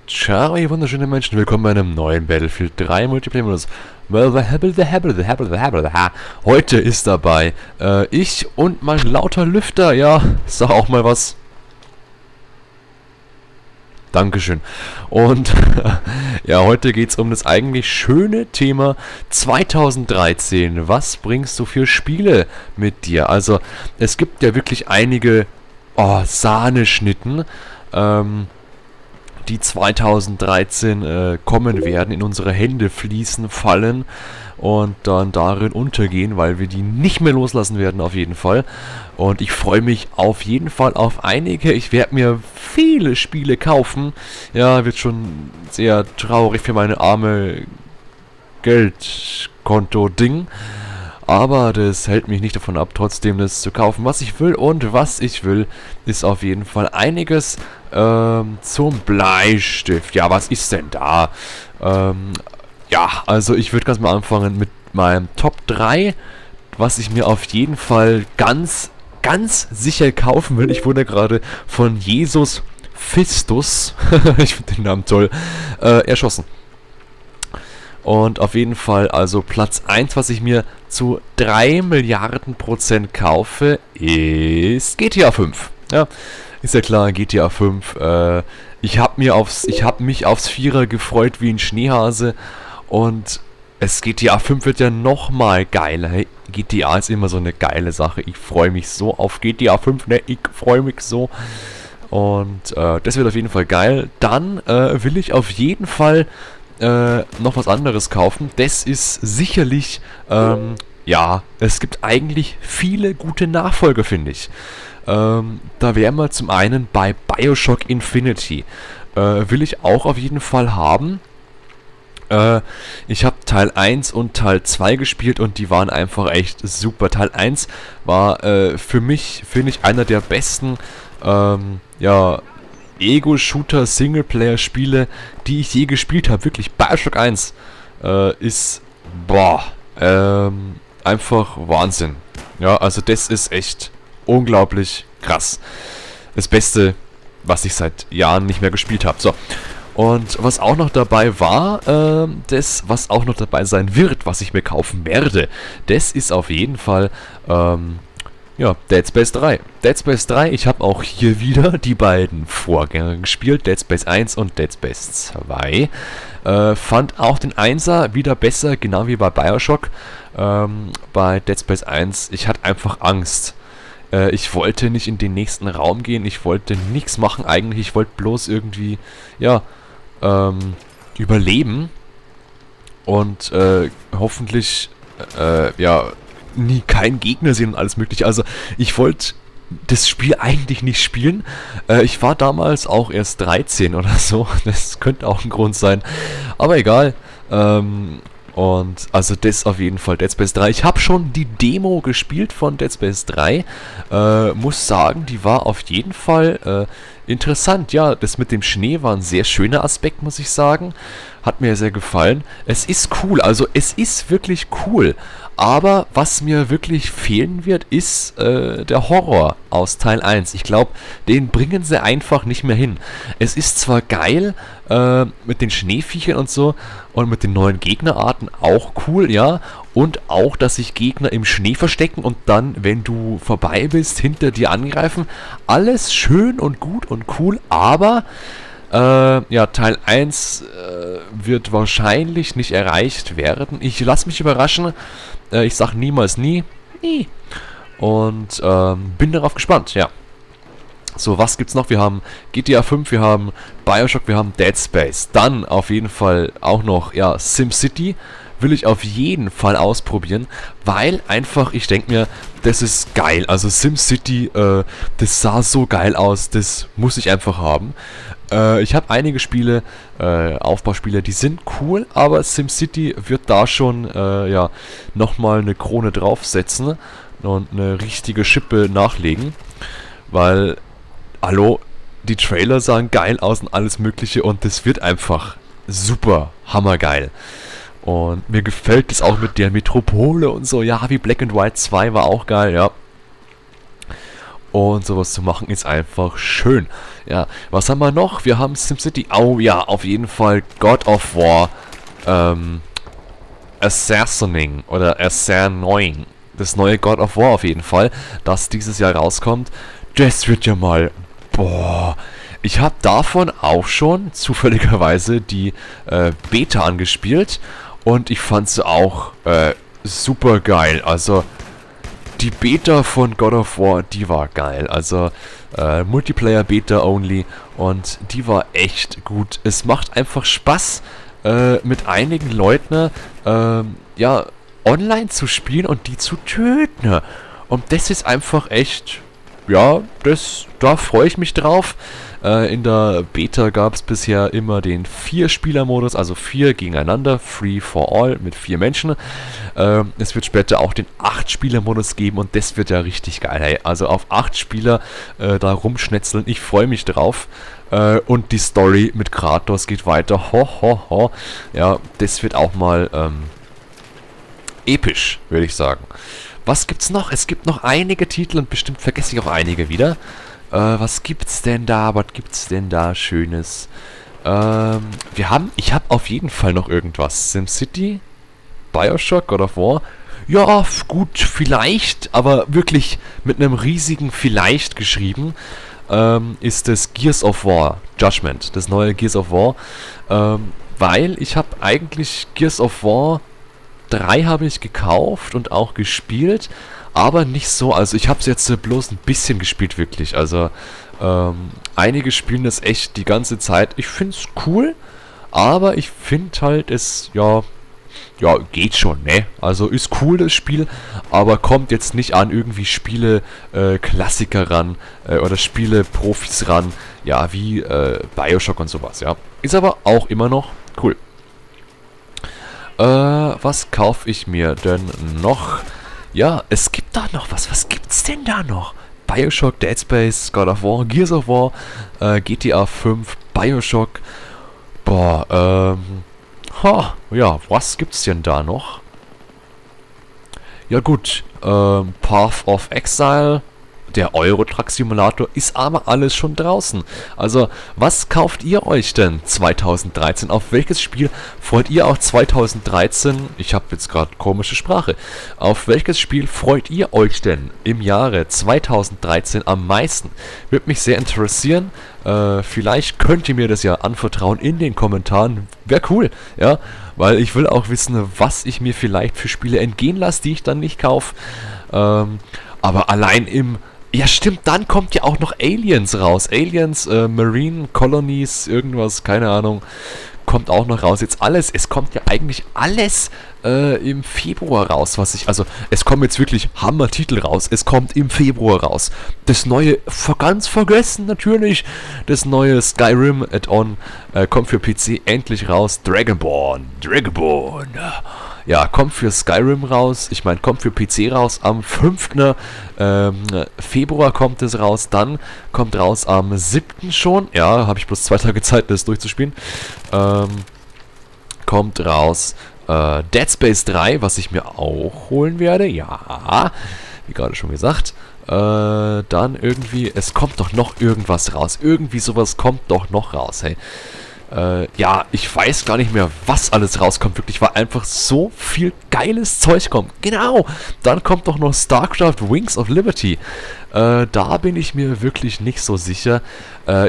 Ciao, ihr wunderschönen Menschen, willkommen bei einem neuen Battlefield 3 Multiplayer-Modus. Heute ist dabei ich und mein lauter Lüfter, ja, sag auch mal was. Dankeschön. Und ja, heute geht es um das eigentlich schöne Thema 2013. Was bringst du für Spiele mit dir? Also, es gibt ja wirklich einige Sahneschnitten, die 2013 kommen werden, in unsere Hände fließen, fallen und dann darin untergehen, weil wir die nicht mehr loslassen werden auf jeden Fall. Und ich freue mich auf jeden Fall auf einige. Ich werde mir viele Spiele kaufen. Ja, wird schon sehr traurig für meine arme Geldkonto-Ding. Aber das hält mich nicht davon ab, trotzdem das zu kaufen, was ich will. Und was ich will, ist auf jeden Fall einiges zum Bleistift. Ja, was ist denn da? Ja, also ich würde ganz mal anfangen mit meinem Top 3, was ich mir auf jeden Fall ganz sicher kaufen will. Ich wurde gerade von Jesus Fistus, ich finde den Namen toll, erschossen. Und auf jeden Fall, also Platz 1, was ich mir zu 3 Milliarden % kaufe, ist GTA 5. Ja, ist ja klar, GTA 5. Ich habe mich aufs Vierer gefreut wie ein Schneehase. Und GTA 5 wird ja nochmal geiler. Hey, GTA ist immer so eine geile Sache. Ich freue mich so auf GTA 5, ne? Ich freue mich so. Und das wird auf jeden Fall geil. Dann will ich auf jeden Fall noch was anderes kaufen. Das ist sicherlich, ja, es gibt eigentlich viele gute Nachfolger, finde ich. Da wären wir zum einen bei BioShock Infinity. Will ich auch auf jeden Fall haben. Ich habe Teil 1 und Teil 2 gespielt und die waren einfach echt super. Teil 1 war für mich, finde ich, einer der besten, ja, Ego-Shooter-Singleplayer-Spiele, die ich je gespielt habe. Wirklich, BioShock 1 ist, einfach Wahnsinn. Ja, also das ist echt unglaublich krass. Das Beste, was ich seit Jahren nicht mehr gespielt habe. So. Und was auch noch dabei war, was auch noch dabei sein wird, was ich mir kaufen werde, das ist auf jeden Fall, ja, Dead Space 3. Dead Space 3, ich habe auch hier wieder die beiden Vorgänger gespielt, Dead Space 1 und Dead Space 2. Fand auch den 1er wieder besser, genau wie bei BioShock. Bei Dead Space 1, ich hatte einfach Angst. Ich wollte nicht in den nächsten Raum gehen, ich wollte nichts machen eigentlich, ich wollte bloß irgendwie, ja, überleben und hoffentlich, ja, nie keinen Gegner sehen und alles mögliche. Also ich wollte das Spiel eigentlich nicht spielen. Ich war damals auch erst 13 oder so, das könnte auch ein Grund sein, aber egal. Und also das auf jeden Fall, Dead Space 3. Ich habe schon die Demo gespielt von Dead Space 3. Muss sagen, die war auf jeden Fall interessant. Ja, das mit dem Schnee war ein sehr schöner Aspekt, muss ich sagen. Hat mir sehr gefallen. Es ist cool, also es ist wirklich cool. Aber was mir wirklich fehlen wird, ist der Horror aus Teil 1. Ich glaube, den bringen sie einfach nicht mehr hin. Es ist zwar geil mit den Schneeviechern und so und mit den neuen Gegnerarten auch cool, ja. Und auch, dass sich Gegner im Schnee verstecken und dann, wenn du vorbei bist, hinter dir angreifen. Alles schön und gut und cool, aber ja, Teil 1 wird wahrscheinlich nicht erreicht werden. Ich lasse mich überraschen. Ich sag niemals nie. Nie. Und bin darauf gespannt, ja. So, was gibt's noch? Wir haben GTA 5, wir haben BioShock, wir haben Dead Space. Dann auf jeden Fall auch noch, ja, SimCity. Will ich auf jeden Fall ausprobieren, weil einfach, ich denke mir, das ist geil. Also SimCity, das sah so geil aus, das muss ich einfach haben. Ich habe einige Spiele, Aufbauspiele, die sind cool, aber SimCity wird da schon, ja, nochmal eine Krone draufsetzen und eine richtige Schippe nachlegen, weil, hallo, die Trailer sahen geil aus und alles mögliche und das wird einfach super hammergeil. Und mir gefällt es auch mit der Metropole und so, ja, wie Black and White 2 war auch geil, ja. Und sowas zu machen ist einfach schön. Ja, was haben wir noch? Wir haben SimCity. Oh ja, auf jeden Fall God of War. Assassinating oder Assassinating. Das neue God of War auf jeden Fall, das dieses Jahr rauskommt. Das wird ja mal... Boah. Ich habe davon auch schon zufälligerweise die Beta angespielt. Und ich fand sie auch super geil. Also... Die Beta von God of War, die war geil. Also Multiplayer Beta only und die war echt gut. Es macht einfach Spaß, mit einigen Leuten ja, online zu spielen und die zu töten. Und das ist einfach echt, ja, da freue ich mich drauf. In der Beta gab es bisher immer den 4-Spieler-Modus, also 4 gegeneinander, Free for All mit 4 Menschen. Es wird später auch den 8-Spieler-Modus geben und das wird ja richtig geil. Hey. Also auf 8 Spieler da rumschnetzeln, ich freue mich drauf. Und die Story mit Kratos geht weiter. Ho, ho, ho. Ja, das wird auch mal episch, würde ich sagen. Was gibt's noch? Es gibt noch einige Titel und bestimmt vergesse ich auch einige wieder. Was gibt's denn da? Was gibt's denn da Schönes? Ich habe auf jeden Fall noch irgendwas. SimCity? Bioshock? God of War? Ja, gut, vielleicht, aber wirklich mit einem riesigen Vielleicht geschrieben, ist das Gears of War Judgment, das neue Gears of War. Weil ich habe eigentlich Gears of War 3 habe ich gekauft und auch gespielt, aber nicht so, also ich habe es jetzt bloß ein bisschen gespielt, wirklich, also einige spielen das echt die ganze Zeit, ich finde es cool, aber ich finde halt es, ja, geht schon, ne, also ist cool das Spiel, aber kommt jetzt nicht an irgendwie Spiele Klassiker ran, oder Spiele Profis ran, ja, wie Bioshock und sowas, ja, ist aber auch immer noch cool. Was kaufe ich mir denn noch? Ja, es gibt da noch was. Was gibt's denn da noch? Bioshock, Dead Space, God of War, Gears of War, GTA 5, Bioshock. Boah, ja, was gibt's denn da noch? Ja gut, Path of Exile, der Euro-Truck-Simulator ist aber alles schon draußen. Also, was kauft ihr euch denn 2013? Auf welches Spiel freut ihr auch 2013? Ich habe jetzt gerade komische Sprache. Auf welches Spiel freut ihr euch denn im Jahre 2013 am meisten? Würde mich sehr interessieren. Vielleicht könnt ihr mir das ja anvertrauen in den Kommentaren. Wäre cool, ja. Weil ich will auch wissen, was ich mir vielleicht für Spiele entgehen lasse, die ich dann nicht kaufe. Aber allein im... Ja stimmt, dann kommt ja auch noch Aliens raus. Aliens, Marine Colonies, irgendwas, keine Ahnung, kommt auch noch raus. Jetzt alles, es kommt ja eigentlich alles im Februar raus, also es kommen jetzt wirklich Hammer-Titel raus. Es kommt im Februar raus. Das neue, ganz vergessen natürlich, das neue Skyrim Add-on kommt für PC endlich raus. Dragonborn. Ja, kommt für Skyrim raus, ich meine, kommt für PC raus, am 5. Februar kommt es raus, dann kommt raus am 7. schon, ja, habe ich bloß 2 Tage Zeit, das durchzuspielen, kommt raus Dead Space 3, was ich mir auch holen werde, ja, wie gerade schon gesagt, dann irgendwie, es kommt doch noch irgendwas raus, irgendwie sowas kommt doch noch raus, hey. Ja, ich weiß gar nicht mehr, was alles rauskommt, wirklich, weil einfach so viel geiles Zeug kommt. Genau, dann kommt doch noch StarCraft Wings of Liberty. Da bin ich mir wirklich nicht so sicher.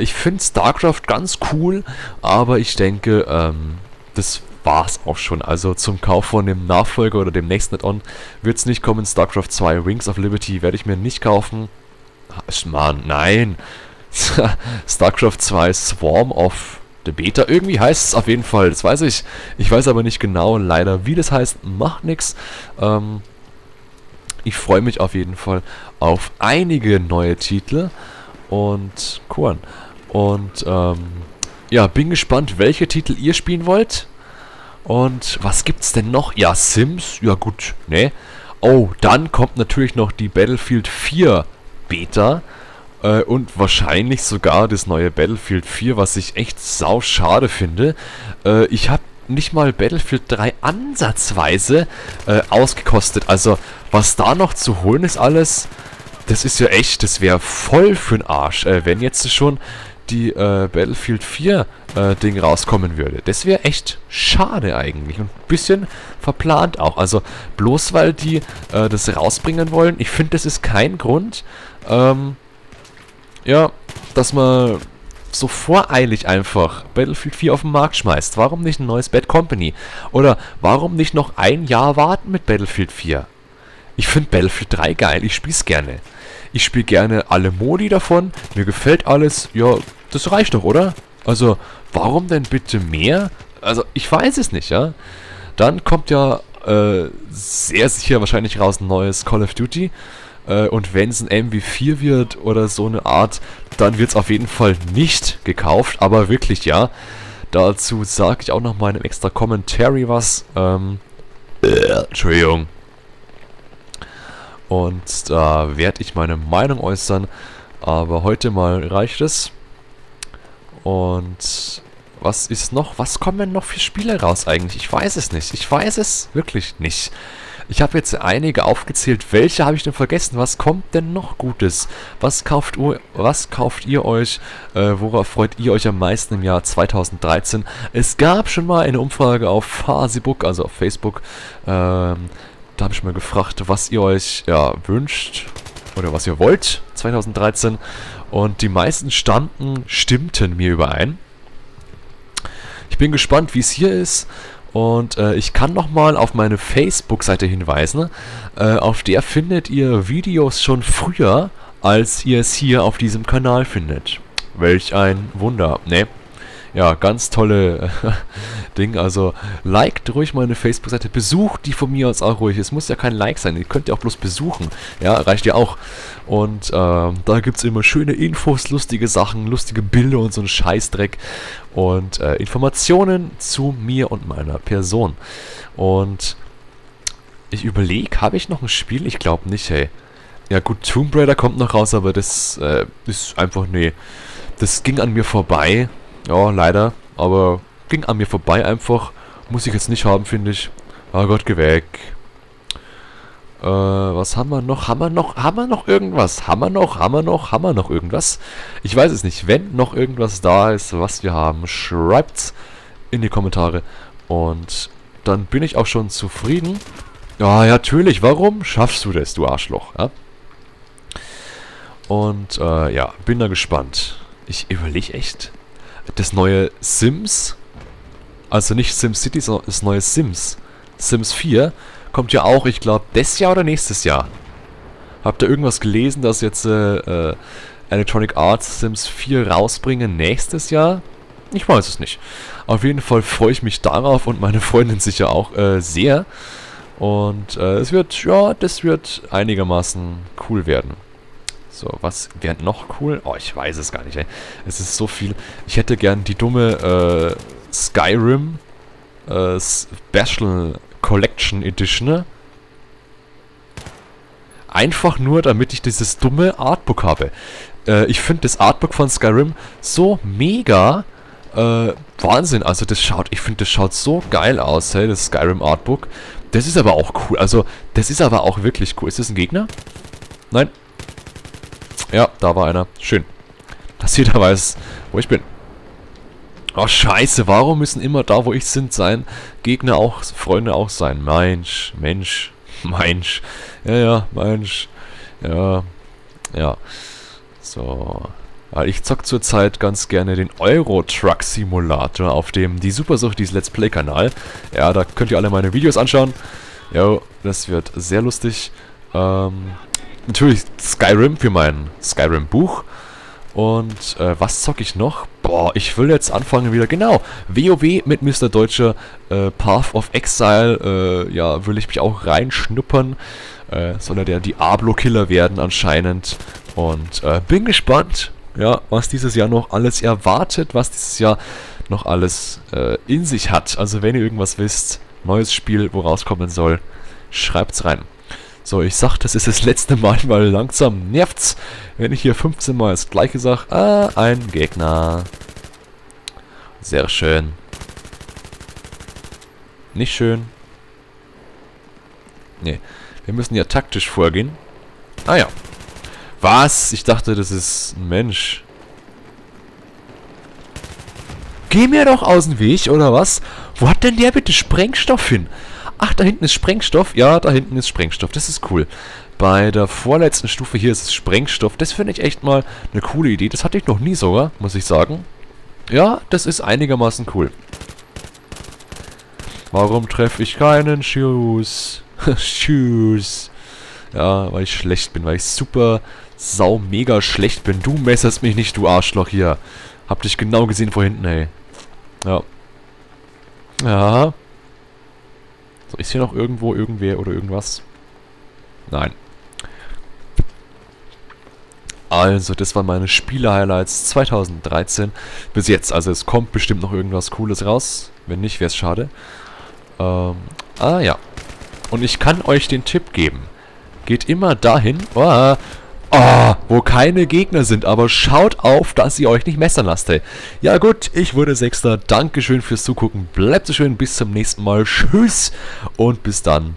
Ich finde StarCraft ganz cool, aber ich denke, das war's auch schon. Also zum Kauf von dem Nachfolger oder dem nächsten Add-on wird es nicht kommen. StarCraft 2 Wings of Liberty werde ich mir nicht kaufen. Mann, nein. StarCraft 2 Swarm of the Beta, irgendwie heißt es auf jeden Fall, das weiß ich. Ich weiß aber nicht genau, leider, wie das heißt, macht nix. Ich freue mich auf jeden Fall auf einige neue Titel und Korn. Und ja, bin gespannt, welche Titel ihr spielen wollt. Und was gibt's denn noch? Ja, Sims, ja gut, ne? Oh, dann kommt natürlich noch die Battlefield 4 Beta. Und wahrscheinlich sogar das neue Battlefield 4, was ich echt sau schade finde. Ich habe nicht mal Battlefield 3 ansatzweise ausgekostet. Also, was da noch zu holen ist alles, das ist ja echt, das wäre voll für'n Arsch, wenn jetzt schon die Battlefield 4 Ding rauskommen würde. Das wäre echt schade eigentlich und ein bisschen verplant auch. Also bloß weil die das rausbringen wollen, ich finde, das ist kein Grund, ja, dass man so voreilig einfach Battlefield 4 auf den Markt schmeißt. Warum nicht ein neues Bad Company? Oder warum nicht noch ein Jahr warten mit Battlefield 4? Ich finde Battlefield 3 geil, ich spiel's gerne. Ich spiele gerne alle Modi davon, mir gefällt alles, ja, das reicht doch, oder? Also, warum denn bitte mehr? Also, ich weiß es nicht, ja. Dann kommt ja sehr sicher wahrscheinlich raus ein neues Call of Duty. Und wenn es ein MW4 wird oder so eine Art, dann wird es auf jeden Fall nicht gekauft, aber wirklich, ja. Dazu sage ich auch noch mal in einem extra Commentary was. Entschuldigung. Und da werde ich meine Meinung äußern. Aber heute mal reicht es. Und was ist noch? Was kommen noch für Spiele raus eigentlich? Ich weiß es nicht. Ich weiß es wirklich nicht. Ich habe jetzt einige aufgezählt. Welche habe ich denn vergessen? Was kommt denn noch Gutes? Was kauft ihr euch? Worauf freut ihr euch am meisten im Jahr 2013? Es gab schon mal eine Umfrage auf Facebook, also auf Facebook. Da habe ich mal gefragt, was ihr euch wünscht oder was ihr wollt 2013. Und die meisten stimmten mir überein. Ich bin gespannt, wie es hier ist. Und ich kann nochmal auf meine Facebook-Seite hinweisen. Auf der findet ihr Videos schon früher, als ihr es hier auf diesem Kanal findet. Welch ein Wunder, ne? Ja, ganz tolle Ding. Also, liked ruhig meine Facebook-Seite. Besucht die von mir aus auch ruhig. Es muss ja kein Like sein. Ihr könnt ja auch bloß besuchen. Ja, reicht ja auch. Und da gibt es immer schöne Infos, lustige Sachen, lustige Bilder und so einen Scheißdreck. Und Informationen zu mir und meiner Person. Und ich überlege, habe ich noch ein Spiel? Ich glaube nicht, hey. Ja gut, Tomb Raider kommt noch raus, aber das ist einfach, nee. Das ging an mir vorbei. Ja, leider. Aber ging an mir vorbei einfach. Muss ich jetzt nicht haben, finde ich. Oh Gott, geh weg. Was haben wir noch? Haben wir noch irgendwas? Haben wir noch irgendwas? Ich weiß es nicht. Wenn noch irgendwas da ist, was wir haben, schreibt's in die Kommentare. Und dann bin ich auch schon zufrieden. Ja, natürlich. Warum schaffst du das, du Arschloch? Ja? Und ja, bin da gespannt. Ich überlege echt. Das neue Sims, also nicht SimCity, sondern das neue Sims 4, kommt ja auch, ich glaube, das Jahr oder nächstes Jahr. Habt ihr irgendwas gelesen, dass jetzt Electronic Arts Sims 4 rausbringen nächstes Jahr? Ich weiß es nicht. Auf jeden Fall freue ich mich darauf und meine Freundin sicher auch sehr. Und das wird einigermaßen cool werden. So, was wäre noch cool? Oh, ich weiß es gar nicht, ey. Es ist so viel. Ich hätte gern die dumme Skyrim Special Collection Edition. Ne? Einfach nur, damit ich dieses dumme Artbook habe. Ich finde das Artbook von Skyrim so mega Wahnsinn. Also ich finde, das schaut so geil aus, hey, das Skyrim Artbook. Das ist aber auch cool. Also, das ist aber auch wirklich cool. Ist das ein Gegner? Nein. Ja, da war einer. Schön. Dass jeder weiß, wo ich bin. Oh, scheiße. Warum müssen immer da, wo ich sein, Gegner auch, Freunde auch sein? Mensch. Ja, Mensch. Ja. So. Ja, ich zock zurzeit ganz gerne den Euro Truck Simulator auf dem Die Supersucht, dieses Let's Play Kanal. Ja, da könnt ihr alle meine Videos anschauen. Jo, das wird sehr lustig. Natürlich Skyrim für mein Skyrim-Buch. Und was zocke ich noch? Boah, ich will jetzt anfangen wieder. Genau, WoW mit Mr. Deutscher. Path of Exile. Ja, will ich mich auch reinschnuppern. Soll er der Diablo-Killer werden anscheinend. Und bin gespannt, ja, was dieses Jahr noch alles erwartet. Was dieses Jahr noch alles in sich hat. Also wenn ihr irgendwas wisst, neues Spiel, wo rauskommen soll, schreibt's rein. So, ich sag, das ist das letzte Mal, weil langsam nervt's, wenn ich hier 15 Mal das gleiche sag. Ah, ein Gegner. Sehr schön. Nicht schön. Nee, wir müssen ja taktisch vorgehen. Ah ja. Was? Ich dachte, das ist ein Mensch. Geh mir doch aus dem Weg, oder was? Wo hat denn der bitte Sprengstoff hin? Ach, da hinten ist Sprengstoff. Ja, da hinten ist Sprengstoff. Das ist cool. Bei der vorletzten Stufe hier ist es Sprengstoff. Das finde ich echt mal eine coole Idee. Das hatte ich noch nie sogar, muss ich sagen. Ja, das ist einigermaßen cool. Warum treffe ich keinen Schuss? Schuss. Ja, weil ich schlecht bin. Weil ich super, mega schlecht bin. Du messerst mich nicht, du Arschloch hier. Hab dich genau gesehen vor hinten, ey. Ja. Ja. So, ist hier noch irgendwo irgendwer oder irgendwas? Nein. Also, das waren meine Spiele-Highlights 2013 bis jetzt. Also, es kommt bestimmt noch irgendwas Cooles raus. Wenn nicht, wäre es schade. Ja. Und ich kann euch den Tipp geben. Geht immer dahin, wo keine Gegner sind. Aber schaut auf, dass ihr euch nicht messern lasst, ey. Ja gut, ich wurde Sechster. Dankeschön fürs Zugucken. Bleibt so schön. Bis zum nächsten Mal. Tschüss. Und bis dann.